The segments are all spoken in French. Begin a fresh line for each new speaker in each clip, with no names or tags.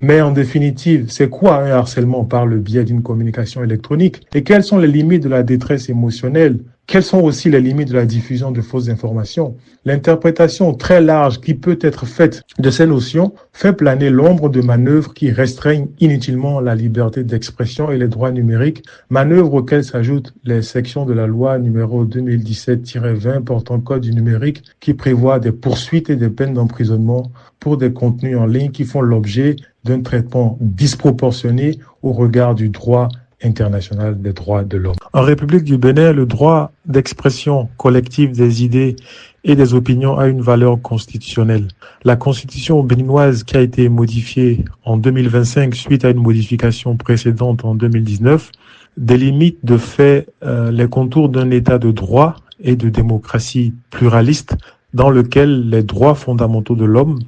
Mais en définitive, c'est quoi un harcèlement par le biais d'une communication électronique? Et quelles sont les limites de la détresse émotionnelle? Quelles sont aussi les limites de la diffusion de fausses informations? L'interprétation très large qui peut être faite de ces notions fait planer l'ombre de manœuvres qui restreignent inutilement la liberté d'expression et les droits numériques, manœuvres auxquelles s'ajoutent les sections de la loi numéro 2017-20 portant code du numérique qui prévoit des poursuites et des peines d'emprisonnement pour des contenus en ligne qui font l'objet d'un traitement disproportionné au regard du droit international des droits de l'homme. En République du Bénin, le droit d'expression collective des idées et des opinions a une valeur constitutionnelle. La constitution béninoise qui a été modifiée en 2025 suite à une modification précédente en 2019 délimite de fait les contours d'un état de droit et de démocratie pluraliste dans lequel les droits fondamentaux de l'homme,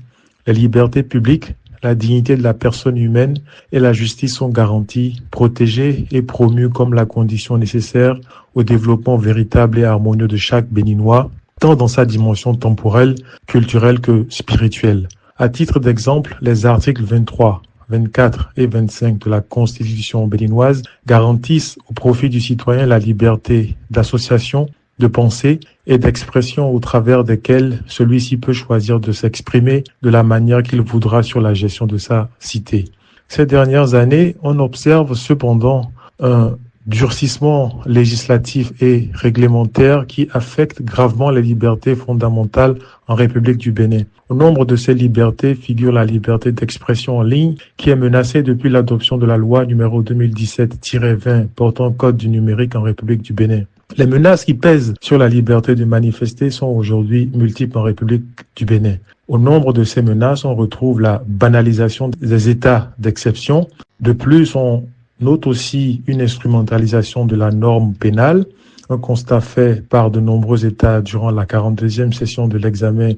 les libertés publiques, la dignité de la personne humaine et la justice sont garanties, protégées et promues comme la condition nécessaire au développement véritable et harmonieux de chaque Béninois, tant dans sa dimension temporelle, culturelle que spirituelle. À titre d'exemple, les articles 23, 24 et 25 de la Constitution béninoise garantissent au profit du citoyen la liberté d'association, de pensée et d'expression au travers desquels celui-ci peut choisir de s'exprimer de la manière qu'il voudra sur la gestion de sa cité. Ces dernières années, on observe cependant un durcissement législatif et réglementaire qui affecte gravement les libertés fondamentales en République du Bénin. Au nombre de ces libertés figure la liberté d'expression en ligne qui est menacée depuis l'adoption de la loi numéro 2017-20 portant code du numérique en République du Bénin. Les menaces qui pèsent sur la liberté de manifester sont aujourd'hui multiples en République du Bénin. Au nombre de ces menaces, on retrouve la banalisation des états d'exception. De plus, on note aussi une instrumentalisation de la norme pénale, un constat fait par de nombreux États durant la 42e session de l'examen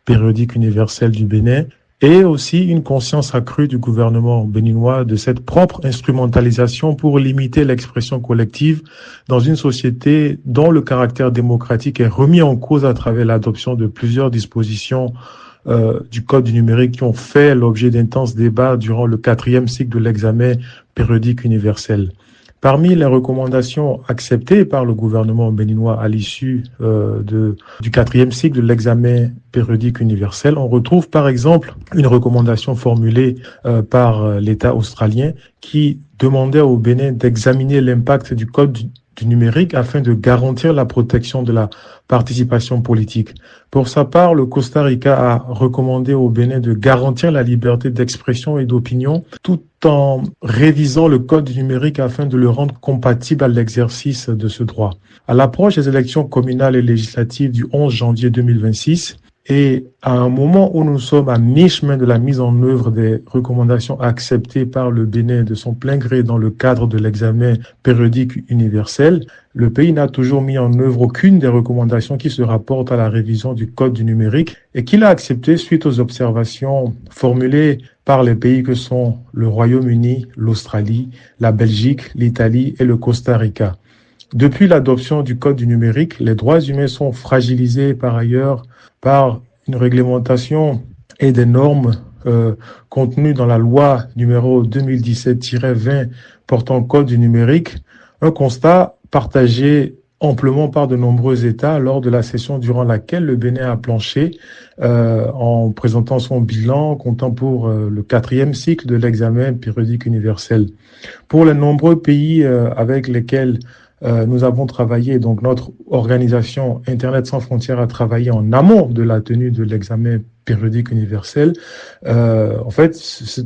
périodique universel du Bénin, et aussi une conscience accrue du gouvernement béninois de cette propre instrumentalisation pour limiter l'expression collective dans une société dont le caractère démocratique est remis en cause à travers l'adoption de plusieurs dispositions du Code du numérique qui ont fait l'objet d'intenses débats durant le 4e cycle de l'examen périodique universel. Parmi les recommandations acceptées par le gouvernement béninois à l'issue du 4e cycle de l'examen périodique universel, on retrouve par exemple une recommandation formulée par l'État australien qui demandait au Bénin d'examiner l'impact du Code du numérique afin de garantir la protection de la participation politique. Pour sa part, le Costa Rica a recommandé au Bénin de garantir la liberté d'expression et d'opinion tout en révisant le code du numérique afin de le rendre compatible à l'exercice de ce droit. À l'approche des élections communales et législatives du 11 janvier 2026, et à un moment où nous sommes à mi-chemin de la mise en œuvre des recommandations acceptées par le Bénin de son plein gré dans le cadre de l'examen périodique universel, le pays n'a toujours mis en œuvre aucune des recommandations qui se rapportent à la révision du Code du numérique et qu'il a accepté suite aux observations formulées par les pays que sont le Royaume-Uni, l'Australie, la Belgique, l'Italie et le Costa Rica. Depuis l'adoption du Code du numérique, les droits humains sont fragilisés par ailleurs par une réglementation et des normes contenues dans la loi numéro 2017-20 portant code du numérique, un constat partagé amplement par de nombreux États lors de la session durant laquelle le Bénin a planché en présentant son bilan comptant pour le 4e cycle de l'examen périodique universel. Pour les nombreux pays avec lesquels nous avons travaillé, donc notre organisation Internet sans frontières a travaillé en amont de la tenue de l'examen périodique universel. En fait,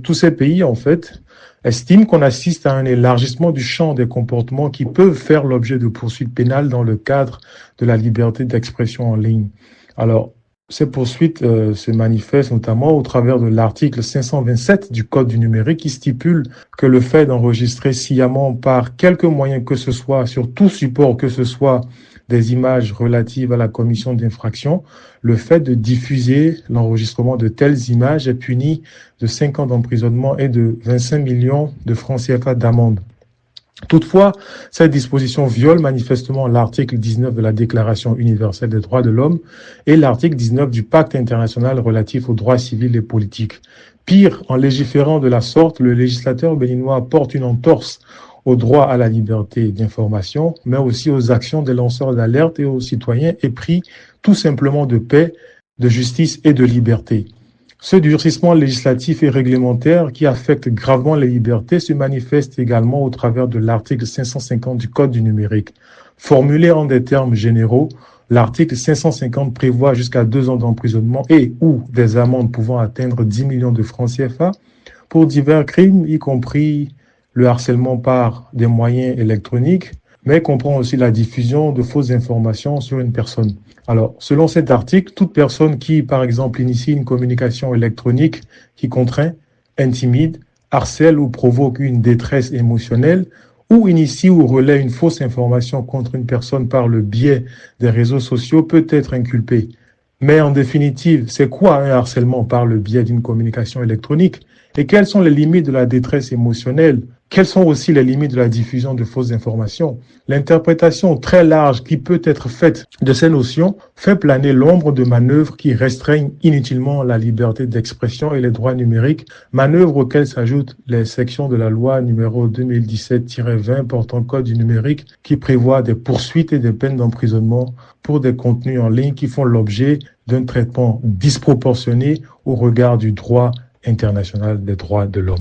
tous ces pays, en fait, estiment qu'on assiste à un élargissement du champ des comportements qui peuvent faire l'objet de poursuites pénales dans le cadre de la liberté d'expression en ligne. Alors, ces poursuites se manifestent notamment au travers de l'article 527 du Code du numérique qui stipule que le fait d'enregistrer sciemment par quelque moyen que ce soit, sur tout support que ce soit, des images relatives à la commission d'infraction, le fait de diffuser l'enregistrement de telles images est puni de 5 ans d'emprisonnement et de 25 millions de francs CFA d'amende. Toutefois, cette disposition viole manifestement l'article 19 de la Déclaration universelle des droits de l'homme et l'article 19 du Pacte international relatif aux droits civils et politiques. Pire, en légiférant de la sorte, le législateur béninois porte une entorse au droit à la liberté d'information, mais aussi aux actions des lanceurs d'alerte et aux citoyens épris tout simplement de paix, de justice et de liberté. Ce durcissement législatif et réglementaire qui affecte gravement les libertés se manifeste également au travers de l'article 550 du Code du numérique. Formulé en des termes généraux, l'article 550 prévoit jusqu'à 2 ans d'emprisonnement et ou des amendes pouvant atteindre 10 millions de francs CFA pour divers crimes, y compris le harcèlement par des moyens électroniques, mais comprend aussi la diffusion de fausses informations sur une personne. Alors, selon cet article, toute personne qui, par exemple, initie une communication électronique qui contraint, intimide, harcèle ou provoque une détresse émotionnelle, ou initie ou relaie une fausse information contre une personne par le biais des réseaux sociaux peut être inculpée. Mais en définitive, c'est quoi un harcèlement par le biais d'une communication électronique? Et quelles sont les limites de la détresse émotionnelle? Quelles sont aussi les limites de la diffusion de fausses informations? L'interprétation très large qui peut être faite de ces notions fait planer l'ombre de manœuvres qui restreignent inutilement la liberté d'expression et les droits numériques, manœuvres auxquelles s'ajoutent les sections de la loi numéro 2017-20 portant code du numérique qui prévoit des poursuites et des peines d'emprisonnement pour des contenus en ligne qui font l'objet d'un traitement disproportionné au regard du droit international des droits de l'homme.